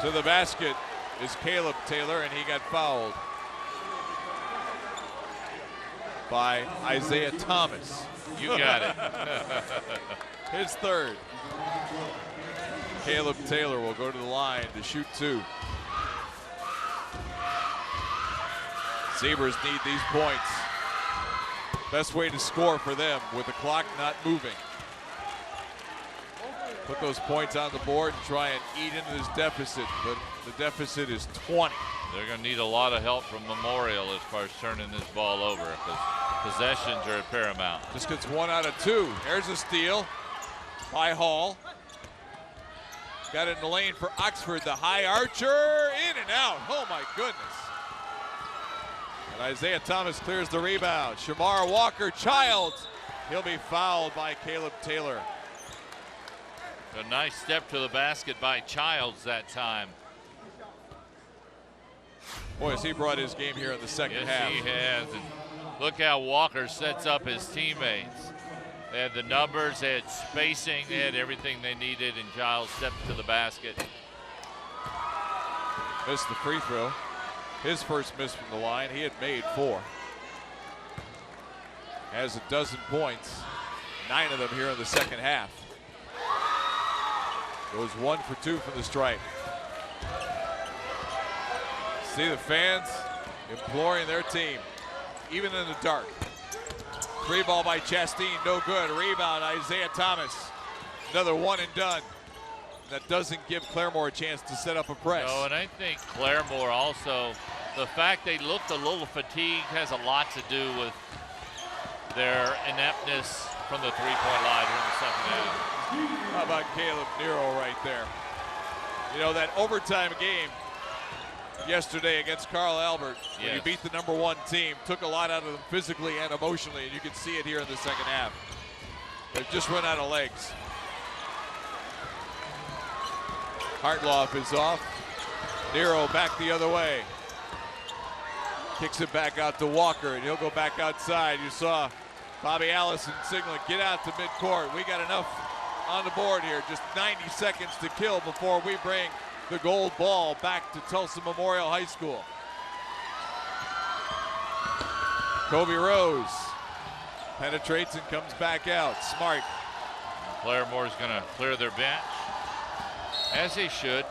To the basket is Caleb Taylor, and he got fouled by Isaiah Thomas. You got it. His third. Caleb Taylor will go to the line to shoot two. Zebras need these points. Best way to score for them with the clock not moving. Put those points on the board and try and eat into this deficit, but the deficit is 20. They're going to need a lot of help from Memorial as far as turning this ball over because possessions are paramount. Just gets 1 out of 2. There's a steal by Hall. Got it in the lane for Oxford. The high archer, in and out. Oh my goodness. And Isaiah Thomas clears the rebound. Shamar Walker-Childs. He'll be fouled by Caleb Taylor. A nice step to the basket by Childs that time. Boy, has he brought his game here in the second half. Yes, he has. And look how Walker sets up his teammates. They had the numbers, they had spacing, they had everything they needed, and Childs stepped to the basket. Missed the free throw. His first miss from the line. He had made 4. Has a dozen points, 9 of them here in the second half. Goes 1 for 2 from the stripe. See the fans imploring their team, even in the dark. Free ball by Chastain, no good. Rebound, Isaiah Thomas. Another one and done. That doesn't give Claremore a chance to set up a press. No, and I think Claremore also, the fact they looked a little fatigued has a lot to do with their ineptness from the three-point line here in the second half. How about Caleb Nero right there? You know, that overtime game yesterday against Carl Albert, when you beat the #1 team, took a lot out of them physically and emotionally, and you can see it here in the second half. They've just run out of legs. Hartloff is off. Nero back the other way. Kicks it back out to Walker, and he'll go back outside. You saw Bobby Allison signaling, get out to midcourt. We got enough on the board here. Just 90 seconds to kill before we bring the gold ball back to Tulsa Memorial High School. Kobe Rose penetrates and comes back out. Smart. Claremore's going to clear their bench, as he should.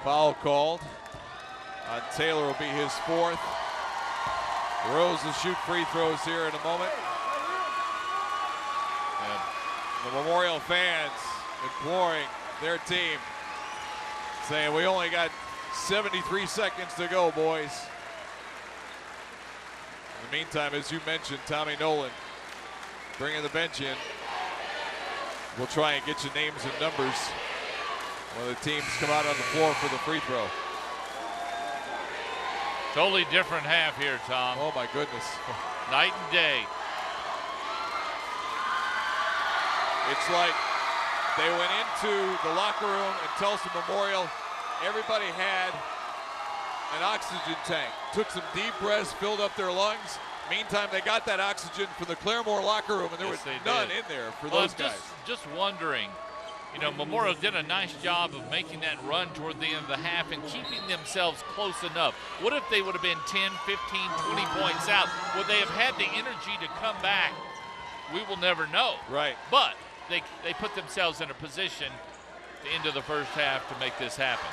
Foul called on Taylor will be his 4th. Rose will shoot free throws here in a moment. And the Memorial fans imploring their team, saying we only got 73 seconds to go, boys. In the meantime, as you mentioned, Tommy Nolan bringing the bench in. We'll try and get you names and numbers when the teams come out on the floor for the free throw. Totally different half here, Tom. Oh my goodness. Night and day. It's like they went into the locker room at Tulsa Memorial. Everybody had an oxygen tank. Took some deep breaths, filled up their lungs. Meantime, they got that oxygen from the Claremore locker room, and there was none in there for those guys. Just wondering, you know, Memorial did a nice job of making that run toward the end of the half and keeping themselves close enough. What if they would have been 10, 15, 20 points out? Would they have had the energy to come back? We will never know. Right. But they put themselves in a position at the end of the first half to make this happen.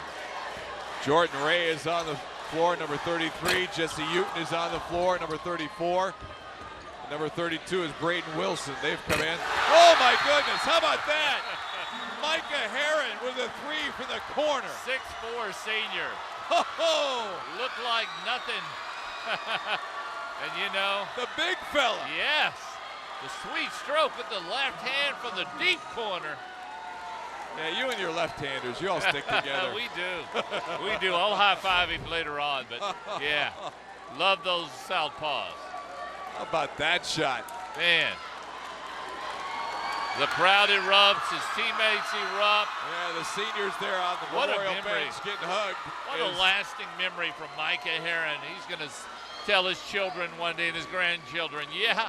Jordan Ray is on the floor, number 33. Jesse Uten is on the floor, number 34. Number 32 is Braden Wilson. They've come in. Oh my goodness, how about that? Micah Herron with a 3 from the corner. 6'4" senior. Oh, Looked like nothing. And you know. the big fella. Yes. The sweet stroke with the left hand from the deep corner. Yeah, you and your left-handers, you all stick together. We do. We do. I'll high-five him later on, but yeah. Love those southpaws. How about that shot? Man. The crowd erupts, his teammates erupt. Yeah, the seniors there on the Memorial bench getting hugged. What a lasting memory from Micah Herron. He's going to tell his children one day and his grandchildren, yeah,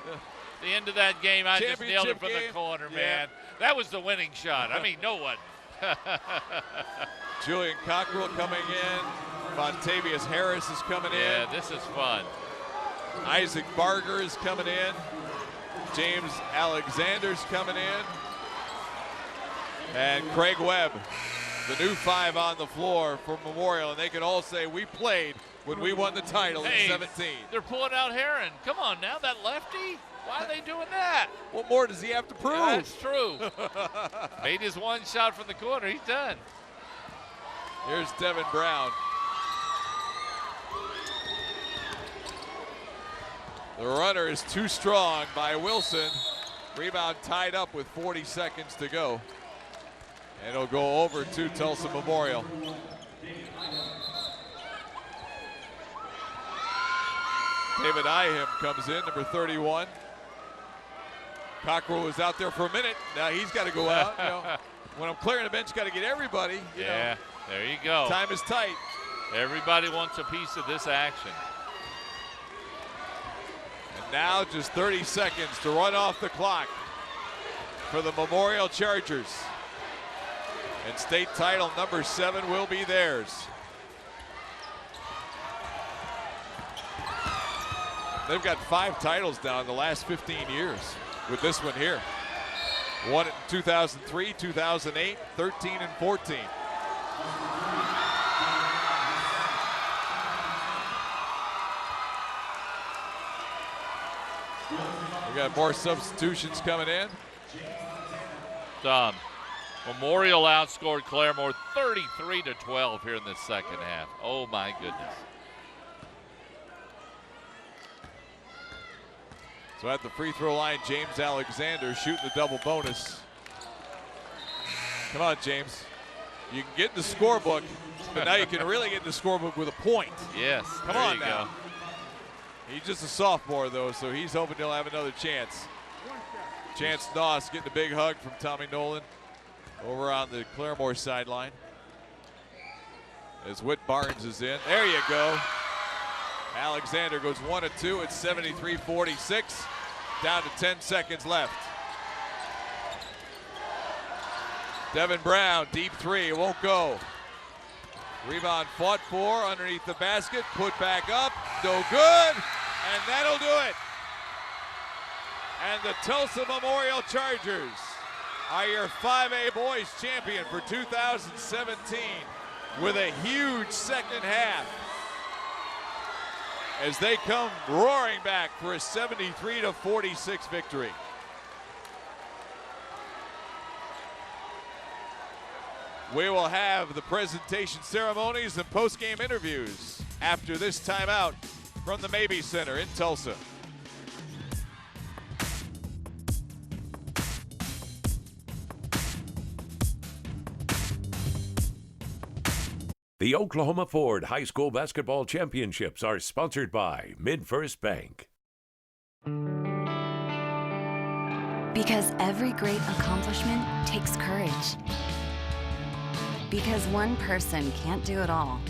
the end of that game, I just nailed it from the corner, man. That was the winning shot. I mean, no one Julian Cockrell coming in. Montavious Harris is coming in. Yeah, this is fun. Isaac Barger is coming in. James Alexander's coming in. And Craig Webb, the new 5 on the floor for Memorial. And they can all say, we played when we won the title in 17. They're pulling out Heron. Come on now, that lefty. Why are they doing that? What more does he have to prove? That's true. Made his one shot from the corner. He's done. Here's Devin Brown. The runner is too strong by Wilson. Rebound tied up with 40 seconds to go. And it'll go over to Tulsa Memorial. David Iham comes in, number 31. Cockrell was out there for a minute. Now he's got to go out. You know, when I'm clearing the bench, got to get everybody. You know, there you go. time is tight. Everybody wants a piece of this action. And now just 30 seconds to run off the clock for the Memorial Chargers. And state title number 7 will be theirs. They've got 5 titles now in the last 15 years with this one here. Won it in 2003, 2008, 13, and 14. We got more substitutions coming in. Memorial outscored Claremore 33-12 here in the second half. Oh my goodness. So at the free throw line, James Alexander shooting the double bonus. Come on, James. You can get in the scorebook, but now you can really get in the scorebook with a point. Yes, Come on now. Go. He's just a sophomore, though, so he's hoping he'll have another chance. Chance Noss getting a big hug from Tommy Nolan over on the Claremore sideline. As Whit Barnes is in. There you go. Alexander goes 1 of 2 at 73-46. Down to 10 seconds left. Devin Brown, deep 3, won't go. Rebound fought for underneath the basket, put back up, no good, and that'll do it. And the Tulsa Memorial Chargers are your 5A boys champion for 2017 with a huge second half as they come roaring back for a 73-46 victory. We will have the presentation ceremonies and post-game interviews after this timeout from the Mabee Center in Tulsa. The Oklahoma Ford High School Basketball Championships are sponsored by MidFirst Bank. Because every great accomplishment takes courage. Because one person can't do it all.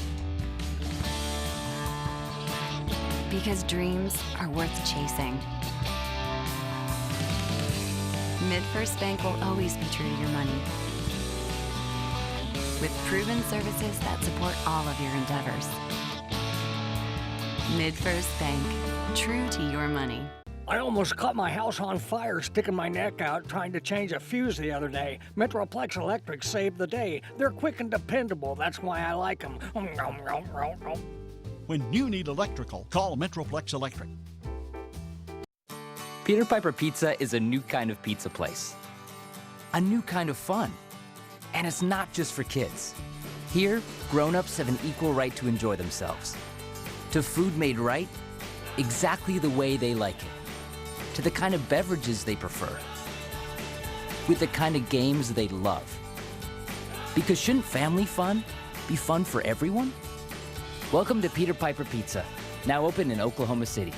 Because dreams are worth chasing. MidFirst Bank will always be true to your money, with proven services that support all of your endeavors. MidFirst Bank, true to your money. I almost caught my house on fire sticking my neck out trying to change a fuse the other day. Metroplex Electric saved the day. They're quick and dependable. That's why I like them. When you need electrical, call Metroplex Electric. Peter Piper Pizza is a new kind of pizza place. A new kind of fun. And it's not just for kids. Here, grown-ups have an equal right to enjoy themselves. To food made right, exactly the way they like it. To the kind of beverages they prefer. With the kind of games they love. Because shouldn't family fun be fun for everyone? Welcome to Peter Piper Pizza, now open in Oklahoma City.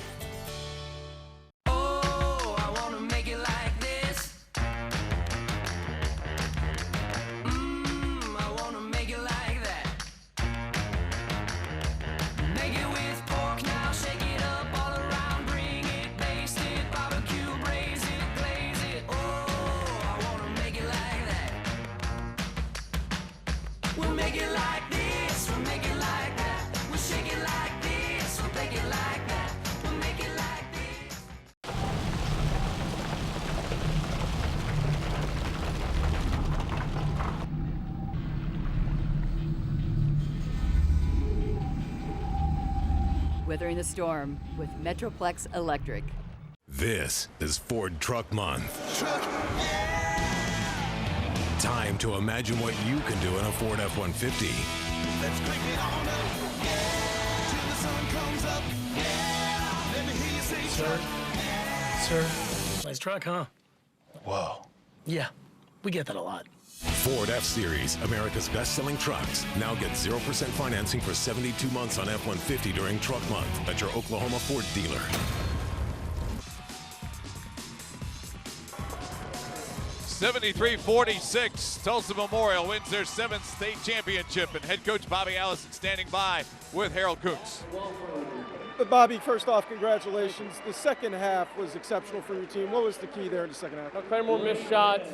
make it like this, we'll make it like that. We'll shake it like this, we'll make it like that. We'll make it like this. Weathering the storm with Metroplex Electric. This is Ford Truck Month. Time to imagine what you can do in a Ford F-150. Let's crank it on up, yeah, till the sun comes up, yeah. Let me hear you say, Sir, nice truck, huh? Whoa. Yeah, we get that a lot. Ford F-Series, America's best-selling trucks. Now get 0% financing for 72 months on F-150 during Truck Month at your Oklahoma Ford dealer. (73-46), Tulsa Memorial wins their 7th state championship, and head coach Bobby Allison standing by with Harold Koontz. Bobby, first off, congratulations. The second half was exceptional for your team. What was the key there in the second half? Claremore missed shots.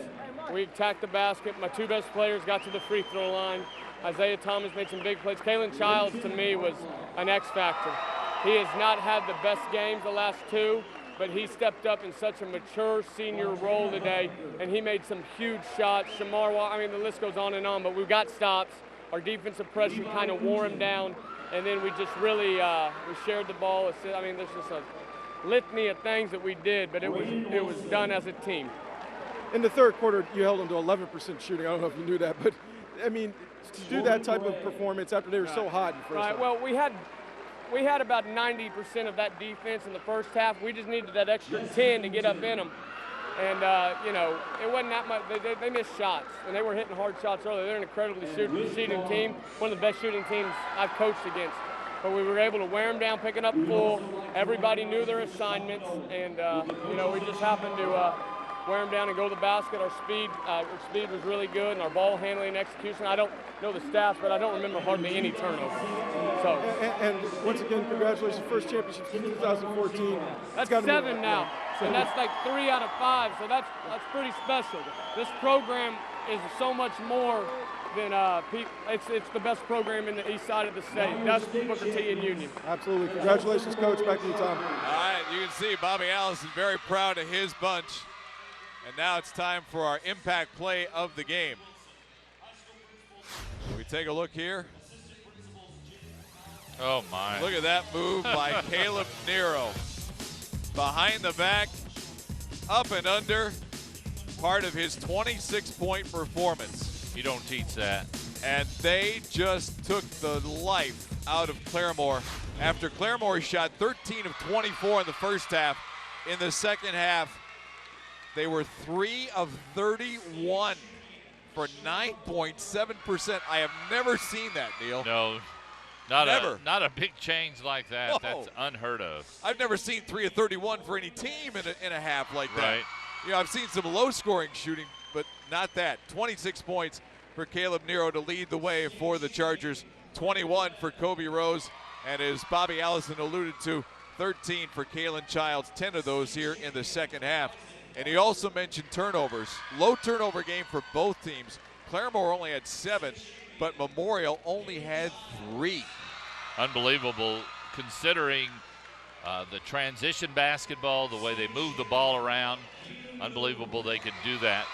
We attacked the basket. My two best players got to the free throw line. Isaiah Thomas made some big plays. Kalen Childs, to me, was an X factor. He has not had the best games the last two, but he stepped up in such a mature senior role today, and he made some huge shots. Shamar, I mean, the list goes on, but we got stops. Our defensive pressure kind of wore him down, and then we just really we shared the ball. I mean, there's just a litany of things that we did, but it was done as a team. In the third quarter, you held them to 11% shooting. I don't know if you knew that, but, I mean, to do that type of performance after they were so hot in the first half. Well, we had about 90% of that defense in the first half. We just needed that extra 10 to get up in them. And, it wasn't that much. They missed shots, and they were hitting hard shots earlier. They're an incredibly shooting team, one of the best shooting teams I've coached against. But we were able to wear them down, picking up full. Everybody knew their assignments, and, we just happened to wear them down and go to the basket. Our speed was really good, and our ball handling and execution. I don't know the stats, but I don't remember hardly any turnovers. So. And once again, congratulations, first championship in 2014. That's 7 now, and that's like 3 out of 5, so that's pretty special. This program is so much more than it's the best program in the east side of the state. That's Booker T and Union. Absolutely. Congratulations, Coach. Back to you, Tom. All right, you can see Bobby Allison very proud of his bunch. And now it's time for our impact play of the game. We take a look here. Oh, my. Look at that move by Caleb Nero. Behind the back, up and under, part of his 26-point performance. You don't teach that. And they just took the life out of Claremore after Claremore shot 13 of 24 in the first half. In the second half, they were 3 of 31 for 9.7%. I have never seen that, Neil. No, not a big change like that. Whoa. That's unheard of. I've never seen 3 of 31 for any team in a half like that. Right. I've seen some low-scoring shooting, but not that. 26 points for Caleb Nero to lead the way for the Chargers. 21 for Kobe Rose, and as Bobby Allison alluded to, 13 for Kalen Childs. 10 of those here in the second half. And he also mentioned turnovers. Low turnover game for both teams. Claremore only had 7, but Memorial only had 3. Unbelievable considering the transition basketball, the way they move the ball around. Unbelievable they could do that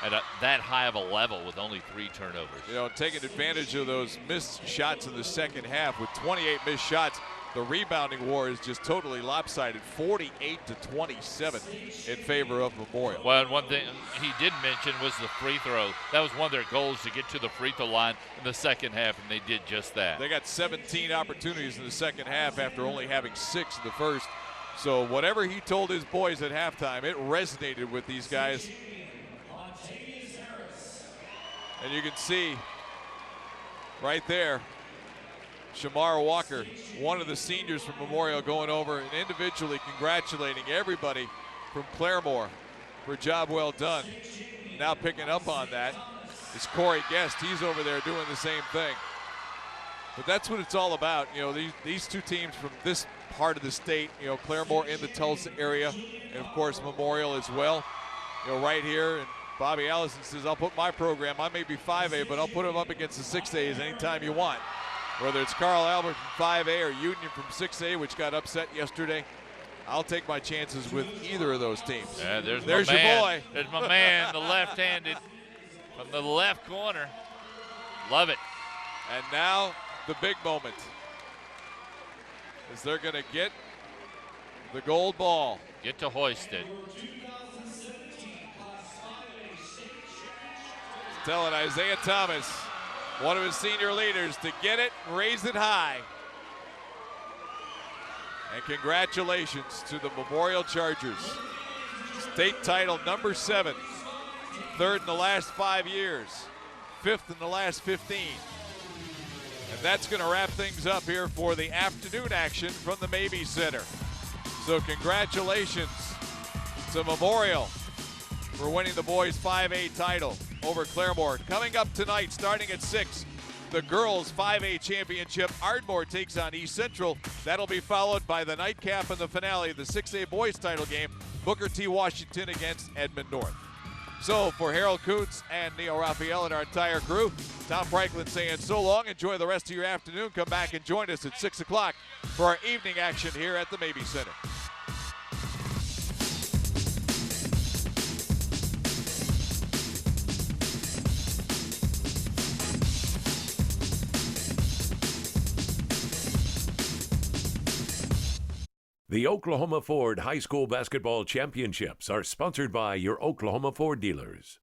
at that high of a level with only 3 turnovers. Taking advantage of those missed shots in the second half with 28 missed shots. The rebounding war is just totally lopsided, 48-27 in favor of Memorial. Well, and one thing he did mention was the free throw. That was one of their goals, to get to the free throw line in the second half, and they did just that. They got 17 opportunities in the second half after only having 6 in the first. So whatever he told his boys at halftime, it resonated with these guys. And you can see right there, Shamar Walker, one of the seniors from Memorial, going over and individually congratulating everybody from Claremore for a job well done. Now picking up on that is Corey Guest. He's over there doing the same thing. But that's what it's all about. These two teams from this part of the state, Claremore in the Tulsa area, and of course Memorial as well. Right here, and Bobby Allison says, I'll put my program, I may be 5A, but I'll put him up against the 6As anytime you want. Whether it's Carl Albert from 5A or Union from 6A, which got upset yesterday, I'll take my chances with either of those teams. Yeah, there's your boy. There's my man, the left-handed from the left corner. Love it. And now the big moment is they're going to get the gold ball. Get to hoist it. Telling Isaiah Thomas, one of his senior leaders, to get it and raise it high. And congratulations to the Memorial Chargers. State title number 7, 3rd in the last 5 years, 5th in the last 15. And that's going to wrap things up here for the afternoon action from the Mabee Center. So congratulations to Memorial for winning the boys 5A title over Claremore. Coming up tonight, starting at 6, the girls 5A championship. Ardmore takes on East Central. That'll be followed by the nightcap and the finale of the 6A boys title game, Booker T. Washington against Edmond North. So for Harold Kuntz and Neil Raphael and our entire crew, Tom Franklin saying so long. Enjoy the rest of your afternoon. Come back and join us at 6 o'clock for our evening action here at the Mabee Center. The Oklahoma Ford High School Basketball Championships are sponsored by your Oklahoma Ford dealers.